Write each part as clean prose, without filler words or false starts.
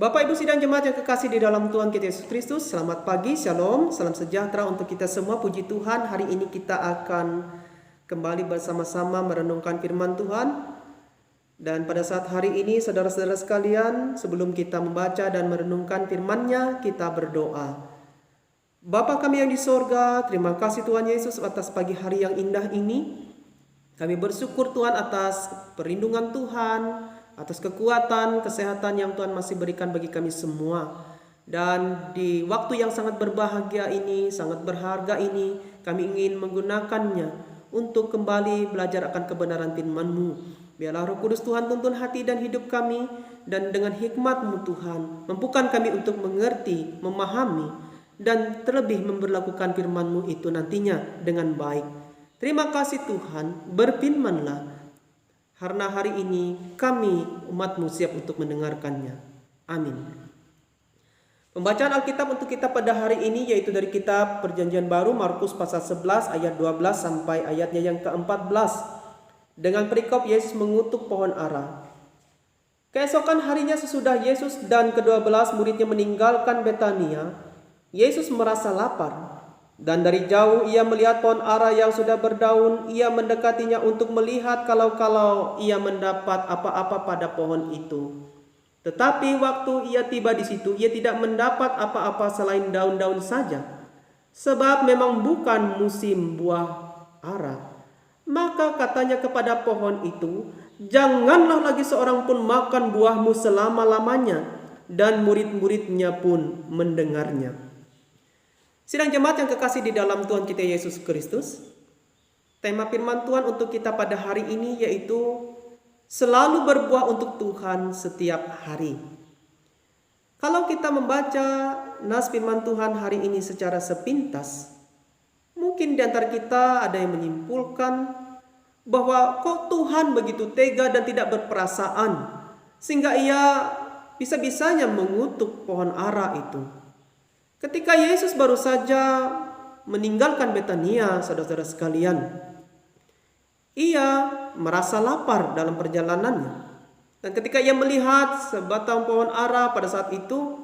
Bapak, Ibu, sidang jemaat yang kekasih di dalam Tuhan kita Yesus Kristus, selamat pagi, shalom, salam sejahtera untuk kita semua. Puji Tuhan, hari ini kita akan kembali bersama-sama merenungkan firman Tuhan. Dan pada saat hari ini, saudara-saudara sekalian, sebelum kita membaca dan merenungkan firman-Nya, kita berdoa. Bapa kami yang di sorga, terima kasih Tuhan Yesus atas pagi hari yang indah ini. Kami bersyukur Tuhan atas perlindungan Tuhan, atas kekuatan, kesehatan yang Tuhan masih berikan bagi kami semua. Dan di waktu yang sangat berbahagia ini, sangat berharga ini, kami ingin menggunakannya untuk kembali belajar akan kebenaran firman-Mu. Biarlah Roh Kudus Tuhan tuntun hati dan hidup kami, dan dengan hikmat-Mu Tuhan, mampukan kami untuk mengerti, memahami, dan terlebih memberlakukan firman-Mu itu nantinya dengan baik. Terima kasih Tuhan, berfirman-Lah, karena hari ini kami umat-Mu siap untuk mendengarkannya. Amin. Pembacaan Alkitab untuk kita pada hari ini yaitu dari kitab Perjanjian Baru Markus pasal 11 ayat 12 sampai ayatnya yang ke-14. Dengan perikop Yesus mengutuk pohon ara. Keesokan harinya sesudah Yesus dan ke-12 muridnya meninggalkan Betania, Yesus merasa lapar. Dan dari jauh ia melihat pohon ara yang sudah berdaun. Ia mendekatinya untuk melihat kalau ia mendapat apa-apa pada pohon itu. Tetapi waktu ia tiba di situ, ia tidak mendapat apa-apa selain daun-daun saja, sebab memang bukan musim buah ara. Maka katanya kepada pohon itu, janganlah lagi seorang pun makan buahmu selama-lamanya. Dan murid-muridnya pun mendengarnya. Sidang jemaat yang kekasih di dalam Tuhan kita Yesus Kristus, tema firman Tuhan untuk kita pada hari ini yaitu selalu berbuah untuk Tuhan setiap hari. Kalau kita membaca nas firman Tuhan hari ini secara sepintas, mungkin di antara kita ada yang menyimpulkan bahwa kok Tuhan begitu tega dan tidak berperasaan sehingga ia bisa-bisanya mengutuk pohon ara itu. Ketika Yesus baru saja meninggalkan Betania, saudara-saudara sekalian, ia merasa lapar dalam perjalanannya. Dan ketika ia melihat sebatang pohon ara pada saat itu,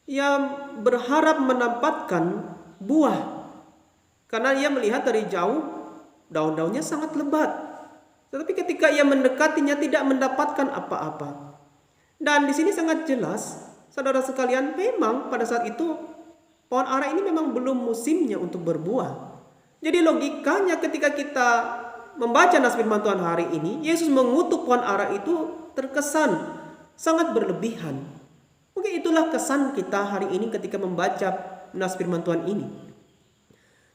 ia berharap mendapatkan buah. Karena ia melihat dari jauh, daun-daunnya sangat lebat. Tetapi ketika ia mendekatinya tidak mendapatkan apa-apa. Dan di sini sangat jelas, saudara sekalian, memang pada saat itu pohon ara ini memang belum musimnya untuk berbuah. Jadi logikanya ketika kita membaca nas firman Tuhan hari ini, Yesus mengutuk pohon ara itu terkesan sangat berlebihan. Mungkin itulah kesan kita hari ini ketika membaca nas firman Tuhan ini.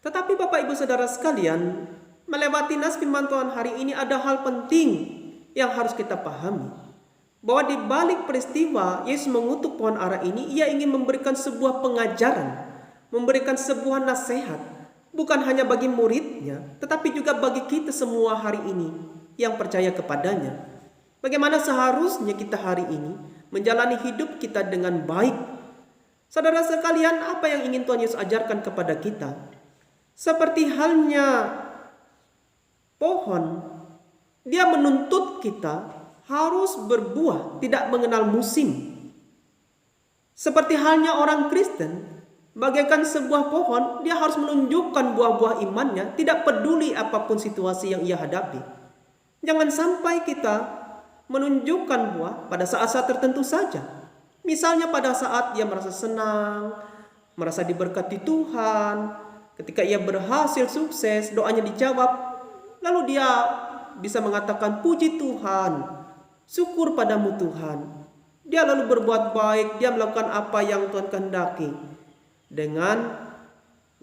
Tetapi Bapak Ibu Saudara sekalian, melewati nas firman Tuhan hari ini ada hal penting yang harus kita pahami. Bahwa di balik peristiwa Yesus mengutuk pohon ara ini, ia ingin memberikan sebuah pengajaran, memberikan sebuah nasihat, bukan hanya bagi muridnya, tetapi juga bagi kita semua hari ini yang percaya kepadanya. Bagaimana seharusnya kita hari ini menjalani hidup kita dengan baik. Saudara sekalian, apa yang ingin Tuhan Yesus ajarkan kepada kita? Seperti halnya pohon, dia menuntut kita harus berbuah, tidak mengenal musim. Seperti halnya orang Kristen, bagaikan sebuah pohon, dia harus menunjukkan buah-buah imannya, tidak peduli apapun situasi yang ia hadapi. Jangan sampai kita menunjukkan buah pada saat-saat tertentu saja. Misalnya pada saat ia merasa senang, merasa diberkati Tuhan, ketika ia berhasil sukses, doanya dijawab, lalu dia bisa mengatakan puji Tuhan, syukur padamu Tuhan. Dia lalu berbuat baik, dia melakukan apa yang Tuhan kehendaki. Dengan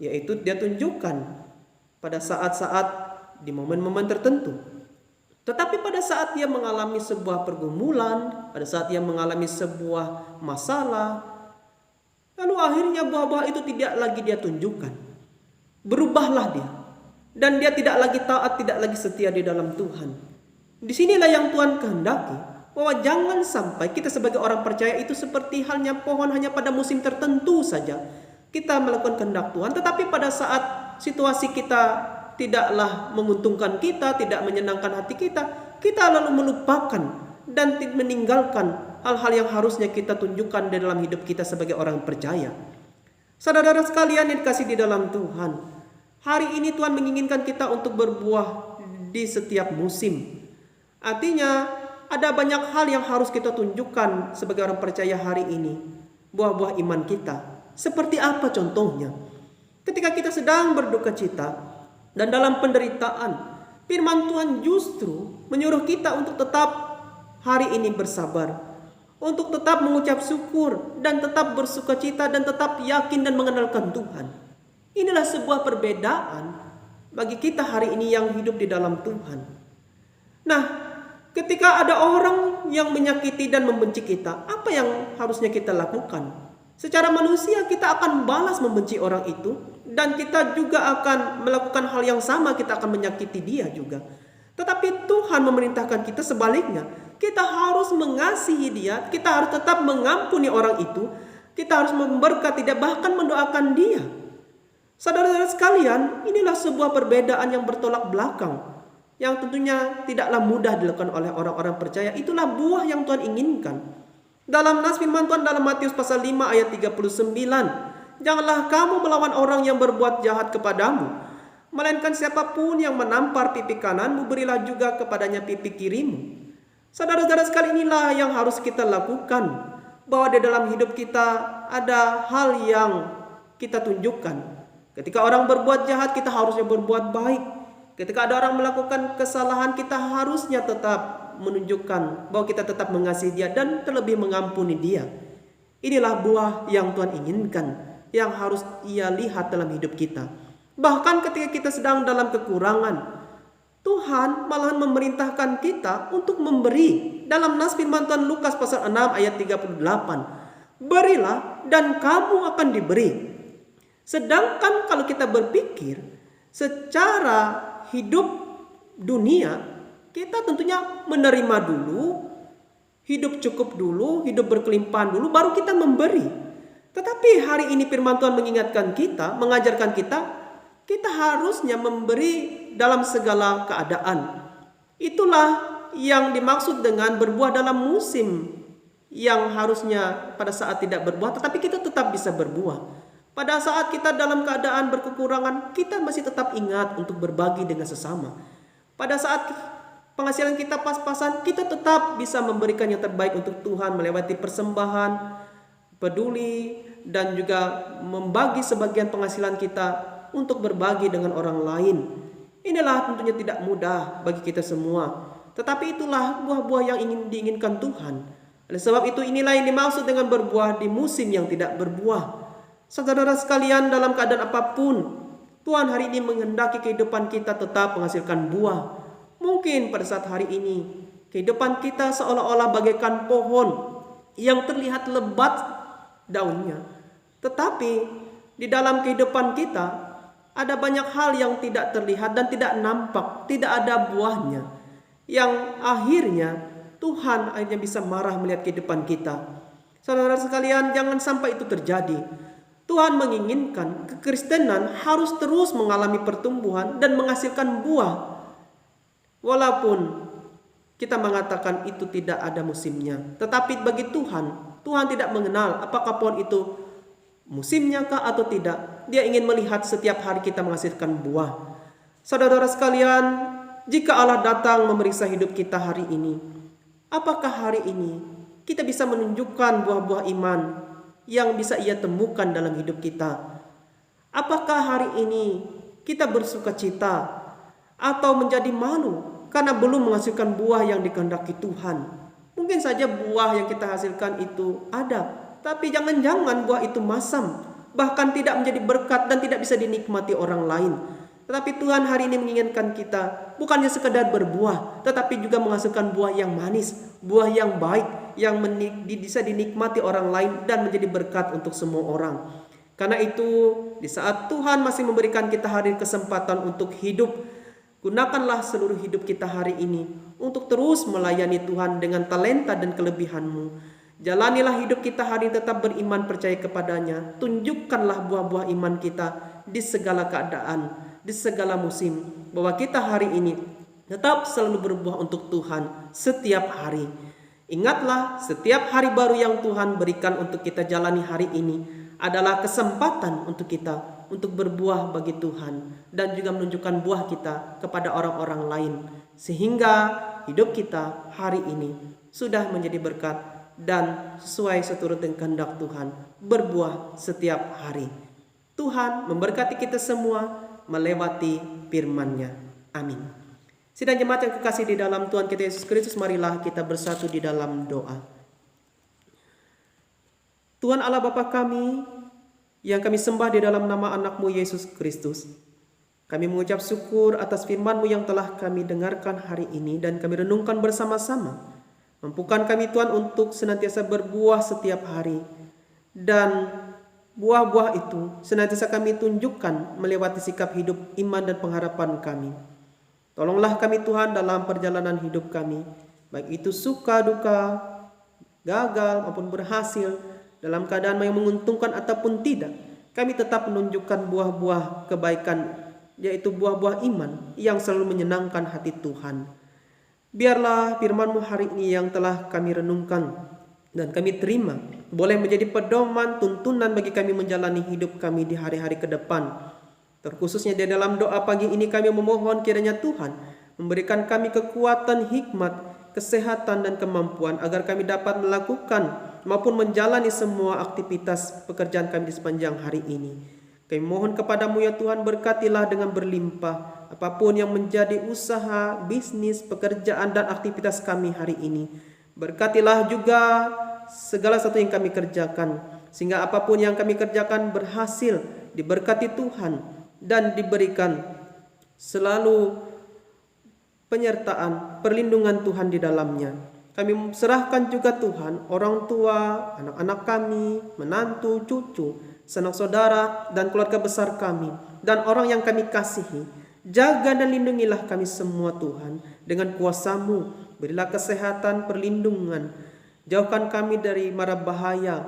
yaitu dia tunjukkan pada saat-saat di momen-momen tertentu. Tetapi pada saat dia mengalami sebuah pergumulan, pada saat dia mengalami sebuah masalah, lalu akhirnya buah-buah itu tidak lagi dia tunjukkan. Berubahlah dia. Dan dia tidak lagi taat, tidak lagi setia di dalam Tuhan. Disinilah yang Tuhan kehendaki, bahwa jangan sampai kita sebagai orang percaya itu seperti halnya pohon hanya pada musim tertentu saja kita melakukan kehendak Tuhan, tetapi pada saat situasi kita tidaklah menguntungkan kita, tidak menyenangkan hati kita, kita lalu melupakan dan meninggalkan hal-hal yang harusnya kita tunjukkan di dalam hidup kita sebagai orang percaya. Saudara-saudara sekalian yang dikasihi di dalam Tuhan, hari ini Tuhan menginginkan kita untuk berbuah di setiap musim. Artinya ada banyak hal yang harus kita tunjukkan sebagai orang percaya hari ini. Buah-buah iman kita. Seperti apa contohnya? Ketika kita sedang berduka cita dan dalam penderitaan, firman Tuhan justru menyuruh kita untuk tetap hari ini bersabar, untuk tetap mengucap syukur dan tetap bersuka cita dan tetap yakin dan mengenalkan Tuhan. Inilah sebuah perbedaan bagi kita hari ini yang hidup di dalam Tuhan. Nah, ketika ada orang yang menyakiti dan membenci kita, apa yang harusnya kita lakukan? Secara manusia kita akan balas membenci orang itu, dan kita juga akan melakukan hal yang sama, kita akan menyakiti dia juga. Tetapi Tuhan memerintahkan kita sebaliknya. Kita harus mengasihi dia, kita harus tetap mengampuni orang itu, kita harus memberkati dia, bahkan mendoakan dia. Saudara-saudara sekalian, inilah sebuah perbedaan yang bertolak belakang, yang tentunya tidaklah mudah dilakukan oleh orang-orang percaya. Itulah buah yang Tuhan inginkan. Dalam nas firman Tuhan dalam Matius pasal 5 ayat 39, janganlah kamu melawan orang yang berbuat jahat kepadamu, melainkan siapapun yang menampar pipi kananmu, berilah juga kepadanya pipi kirimu. Saudara-saudara sekalian, inilah yang harus kita lakukan, bahwa di dalam hidup kita ada hal yang kita tunjukkan. Ketika orang berbuat jahat, kita harusnya berbuat baik. Ketika ada orang melakukan kesalahan, kita harusnya tetap menunjukkan bahwa kita tetap mengasihi dia dan terlebih mengampuni dia. Inilah buah yang Tuhan inginkan, yang harus ia lihat dalam hidup kita. Bahkan ketika kita sedang dalam kekurangan, Tuhan malahan memerintahkan kita untuk memberi. Dalam nas firman Tuhan Lukas pasal 6 ayat 38, berilah dan kamu akan diberi. Sedangkan kalau kita berpikir secara hidup dunia, kita tentunya menerima dulu, hidup cukup dulu, hidup berkelimpahan dulu, baru kita memberi. Tetapi hari ini firman Tuhan mengingatkan kita, mengajarkan kita, kita harusnya memberi dalam segala keadaan. Itulah yang dimaksud dengan berbuah dalam musim, yang harusnya pada saat tidak berbuah, tetapi kita tetap bisa berbuah. Pada saat kita dalam keadaan berkekurangan, kita masih tetap ingat untuk berbagi dengan sesama. Pada saat penghasilan kita pas-pasan, kita tetap bisa memberikan yang terbaik untuk Tuhan, melewati persembahan, peduli, dan juga membagi sebagian penghasilan kita untuk berbagi dengan orang lain. Inilah tentunya tidak mudah bagi kita semua, tetapi itulah buah-buah yang diinginkan Tuhan. Oleh sebab itu, inilah yang dimaksud dengan berbuah di musim yang tidak berbuah. Saudara sekalian, dalam keadaan apapun, Tuhan hari ini menghendaki kehidupan kita tetap menghasilkan buah. Mungkin pada saat hari ini kehidupan kita seolah-olah bagaikan pohon yang terlihat lebat daunnya, tetapi di dalam kehidupan kita ada banyak hal yang tidak terlihat dan tidak nampak, tidak ada buahnya, yang akhirnya Tuhan akhirnya bisa marah melihat kehidupan kita. Saudara sekalian, jangan sampai itu terjadi. Tuhan menginginkan kekristenan harus terus mengalami pertumbuhan dan menghasilkan buah. Walaupun kita mengatakan itu tidak ada musimnya, tetapi bagi Tuhan, Tuhan tidak mengenal apakah pohon itu musimnya kah atau tidak. Dia ingin melihat setiap hari kita menghasilkan buah. Saudara sekalian, jika Allah datang memeriksa hidup kita hari ini, apakah hari ini kita bisa menunjukkan buah-buah iman yang bisa ia temukan dalam hidup kita? Apakah hari ini kita bersuka cita atau menjadi malu karena belum menghasilkan buah yang dikehendaki Tuhan? Mungkin saja buah yang kita hasilkan itu ada, tapi jangan-jangan buah itu masam, bahkan tidak menjadi berkat dan tidak bisa dinikmati orang lain. Tetapi Tuhan hari ini menginginkan kita bukannya sekedar berbuah, tetapi juga menghasilkan buah yang manis, buah yang baik, yang bisa dinikmati orang lain dan menjadi berkat untuk semua orang. Karena itu, di saat Tuhan masih memberikan kita hari kesempatan untuk hidup, gunakanlah seluruh hidup kita hari ini untuk terus melayani Tuhan dengan talenta dan kelebihanmu. Jalanilah hidup kita hari ini tetap beriman, percaya kepadanya. Tunjukkanlah buah-buah iman kita di segala keadaan, di segala musim, bahwa kita hari ini tetap selalu berbuah untuk Tuhan setiap hari. Ingatlah, setiap hari baru yang Tuhan berikan untuk kita jalani hari ini adalah kesempatan untuk kita untuk berbuah bagi Tuhan dan juga menunjukkan buah kita kepada orang-orang lain, sehingga hidup kita hari ini sudah menjadi berkat dan sesuai seturut dengan kehendak Tuhan, berbuah setiap hari. Tuhan memberkati kita semua melewati firman-Nya. Amin. Sidang jemaat yang kekasih di dalam Tuhan kita Yesus Kristus, marilah kita bersatu di dalam doa. Tuhan Allah Bapa kami, yang kami sembah di dalam nama anak-Mu Yesus Kristus, kami mengucap syukur atas firman-Mu yang telah kami dengarkan hari ini dan kami renungkan bersama-sama. Mampukan kami Tuhan untuk senantiasa berbuah setiap hari, dan buah-buah itu senantiasa kami tunjukkan melewati sikap hidup iman dan pengharapan kami. Tolonglah kami Tuhan dalam perjalanan hidup kami, baik itu suka duka, gagal maupun berhasil, dalam keadaan yang menguntungkan ataupun tidak, kami tetap menunjukkan buah-buah kebaikan, yaitu buah-buah iman yang selalu menyenangkan hati Tuhan. Biarlah firman-Mu hari ini yang telah kami renungkan dan kami terima boleh menjadi pedoman tuntunan bagi kami menjalani hidup kami di hari-hari ke depan. Terkhususnya di dalam doa pagi ini kami memohon kiranya Tuhan memberikan kami kekuatan, hikmat, kesehatan dan kemampuan agar kami dapat melakukan maupun menjalani semua aktivitas pekerjaan kami di sepanjang hari ini. Kami mohon kepadamu ya Tuhan, berkatilah dengan berlimpah apapun yang menjadi usaha, bisnis, pekerjaan dan aktivitas kami hari ini. Berkatilah juga segala sesuatu yang kami kerjakan, sehingga apapun yang kami kerjakan berhasil, diberkati Tuhan dan diberikan selalu penyertaan, perlindungan Tuhan di dalamnya. Kami serahkan juga Tuhan orang tua, anak-anak kami, menantu, cucu, sanak saudara dan keluarga besar kami dan orang yang kami kasihi. Jaga dan lindungilah kami semua Tuhan dengan kuasa-Mu. Berilah kesehatan, perlindungan. Jauhkan kami dari mara bahaya,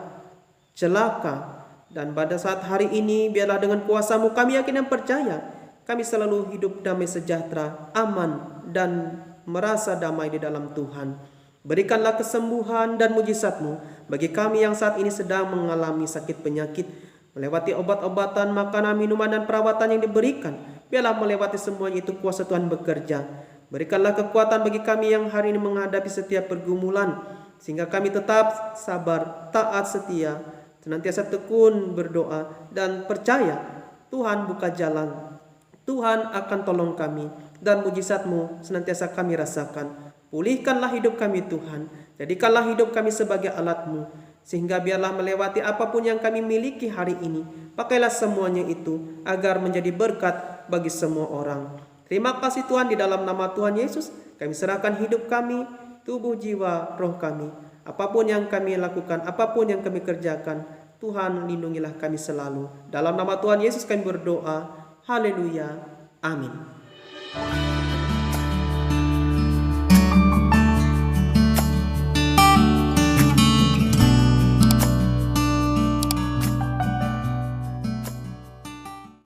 celaka. Dan pada saat hari ini biarlah dengan kuasa-Mu kami yakin dan percaya kami selalu hidup damai sejahtera, aman dan merasa damai di dalam Tuhan. Berikanlah kesembuhan dan mujizat-Mu bagi kami yang saat ini sedang mengalami sakit penyakit, melewati obat-obatan, makanan, minuman dan perawatan yang diberikan. Biarlah melewati semuanya itu kuasa Tuhan bekerja. Berikanlah kekuatan bagi kami yang hari ini menghadapi setiap pergumulan, sehingga kami tetap sabar, taat, setia, senantiasa tekun berdoa dan percaya Tuhan buka jalan. Tuhan akan tolong kami dan mujizat-Mu senantiasa kami rasakan. Pulihkanlah hidup kami Tuhan. Jadikanlah hidup kami sebagai alat-Mu, sehingga biarlah melewati apapun yang kami miliki hari ini. Pakailah semuanya itu agar menjadi berkat bagi semua orang. Terima kasih Tuhan, di dalam nama Tuhan Yesus kami serahkan hidup kami, tubuh, jiwa, roh kami. Apapun yang kami lakukan, apapun yang kami kerjakan, Tuhan lindungilah kami selalu. Dalam nama Tuhan Yesus kami berdoa. Haleluya. Amin.